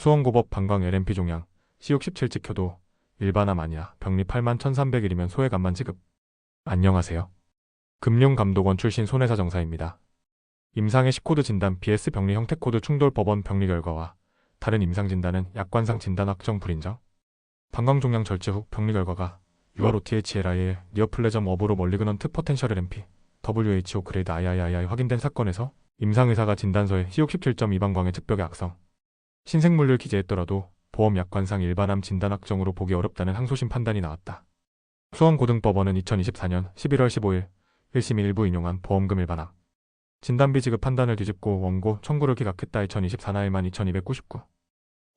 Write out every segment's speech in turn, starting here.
수원고법 방광 LMP 종양 C67 찍혀도 일반암 아니야. 병리 81,300일이면 소액암만 지급. 안녕하세요. 금융감독원 출신 손해사 정사입니다. 임상의 C코드 진단 BS 병리 형태 코드 충돌 법원 병리 결과와 다른 임상 진단은 약관상 진단 확정 불인정. 방광 종양 절제 후 병리 결과가 UR-OTHLI의 니어플레점 어브로 멀리그넌트 포텐셜 LMP WHO 그레이드 III 확인된 사건에서 임상의사가 진단서에 C67.2 방광의 측벽의 악성 신생물을 기재했더라도 보험 약관상 일반암 진단 확정으로 보기 어렵다는 항소심 판단이 나왔다. 수원고등법원은 2024년 11월 15일 1심 일부 인용한 보험금 일반암 진단비 지급 판단을 뒤집고 원고 청구를 기각했다. 2024 나일만 2299.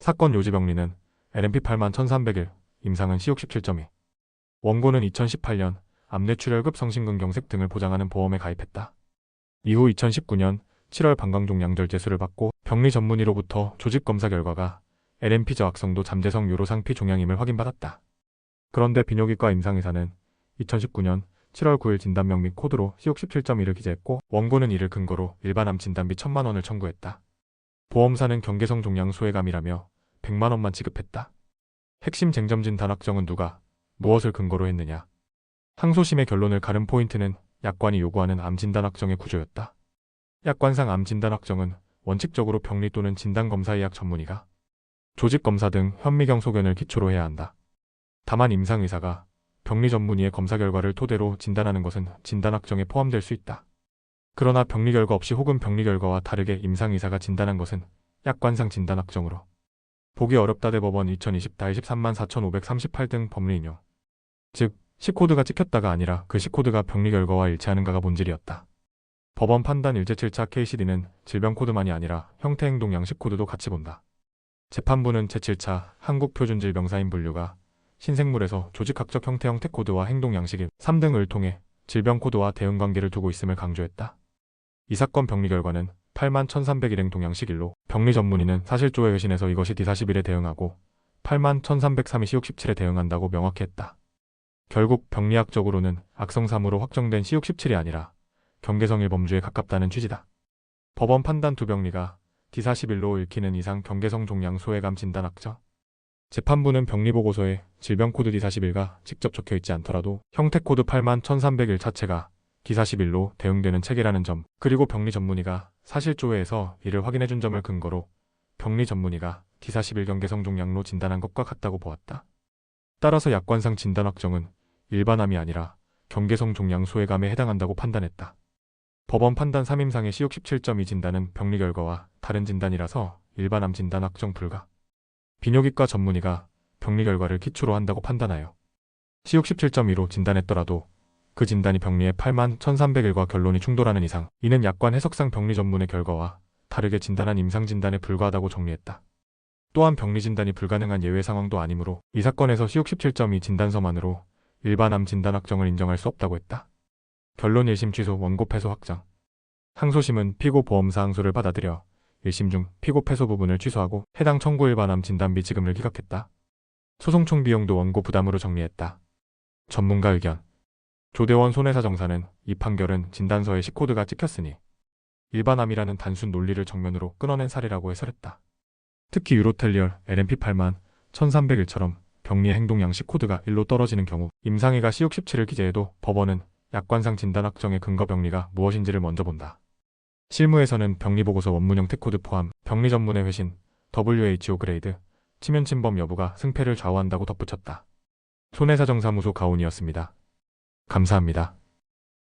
사건 요지 병리는 LMP 81,300일, 임상은 C67.2. 원고는 2018년 암뇌출혈급 성심근경색 등을 보장하는 보험에 가입했다. 이후 2019년 7월 방광종양절제술을 받고 병리 전문의로부터 조직검사 결과가 LMP 저악성도 잠재성 요로상피 종양임을 확인받았다. 그런데 비뇨기과 임상의사는 2019년 7월 9일 진단명 및 코드로 C67.2를 기재했고 원고는 이를 근거로 일반암 진단비 1,000만 원을 청구했다. 보험사는 경계성 종양 소외감이라며 100만 원만 지급했다. 핵심 쟁점 진단 확정은 누가 무엇을 근거로 했느냐. 항소심의 결론을 가른 포인트는 약관이 요구하는 암 진단 확정의 구조였다. 약관상 암 진단 확정은 원칙적으로 병리 또는 진단검사의학 전문의가 조직검사 등 현미경 소견을 기초로 해야 한다. 다만 임상의사가 병리 전문의의 검사 결과를 토대로 진단하는 것은 진단 확정에 포함될 수 있다. 그러나 병리 결과 없이 혹은 병리 결과와 다르게 임상의사가 진단한 것은 약관상 진단 확정으로 보기 어렵다. 대법원 2020-134,538 등 법리 인용. 즉, C코드가 찍혔다가 아니라 그 C코드가 병리 결과와 일치하는가가 본질이었다. 법원 판단 일제 7차 KCD는 질병 코드만이 아니라 형태 행동 양식 코드도 같이 본다. 재판부는 제7차 한국표준질병사인 분류가 신생물에서 조직학적 형태 코드와 행동 양식 3등을 통해 질병 코드와 대응 관계를 두고 있음을 강조했다. 이 사건 병리 결과는 81,300일행 동양식일로 병리 전문의는 사실조회 회신에서 이것이 D41에 대응하고 81,303이 C67에 대응한다고 명확히 했다. 결국 병리학적으로는 악성 3으로 확정된 C67이 아니라 경계성 1범주에 가깝다는 취지다. 법원 판단 두 병리가 D41로 읽히는 이상 경계성 종양 소외감 진단 확정. 재판부는 병리보고서에 질병코드 D41가 직접 적혀있지 않더라도 형태코드 81,300일 자체가 D41로 대응되는 체계라는 점, 그리고 병리 전문의가 사실조회에서 이를 확인해준 점을 근거로 병리 전문의가 D41 경계성 종양로 진단한 것과 같다고 보았다. 따라서 약관상 진단 확정은 일반암이 아니라 경계성 종양 소외감에 해당한다고 판단했다. 법원 판단 3임상의 C67.2 진단은 병리 결과와 다른 진단이라서 일반암 진단 확정 불가. 비뇨기과 전문의가 병리 결과를 기초로 한다고 판단하여 C67.2로 진단했더라도 그 진단이 병리의 81,300일과 결론이 충돌하는 이상 이는 약관 해석상 병리 전문의 결과와 다르게 진단한 임상 진단에 불과하다고 정리했다. 또한 병리 진단이 불가능한 예외 상황도 아니므로 이 사건에서 C67.2 진단서만으로 일반암 진단 확정을 인정할 수 없다고 했다. 결론 1심 취소 원고 패소 확정. 항소심은 피고 보험사 항소를 받아들여 1심 중 피고 패소 부분을 취소하고 해당 청구 일반암 진단비 지급을 기각했다. 소송 총 비용도 원고 부담으로 정리했다. 전문가 의견. 조대원 손해사 정사는 이 판결은 진단서에 C코드가 찍혔으니 일반암이라는 단순 논리를 정면으로 끊어낸 사례라고 해설했다. 특히 유로텔리얼 LMP 81,300일처럼 병리의 행동 양식 코드가 1로 떨어지는 경우 임상의가 C67을 기재해도 법원은 약관상 진단 확정의 근거 병리가 무엇인지를 먼저 본다. 실무에서는 병리보고서 원문 형태 코드 포함 병리 전문의 회신, WHO 그레이드, 치면 침범 여부가 승패를 좌우한다고 덧붙였다. 손해사정사무소 가온이었습니다. 감사합니다.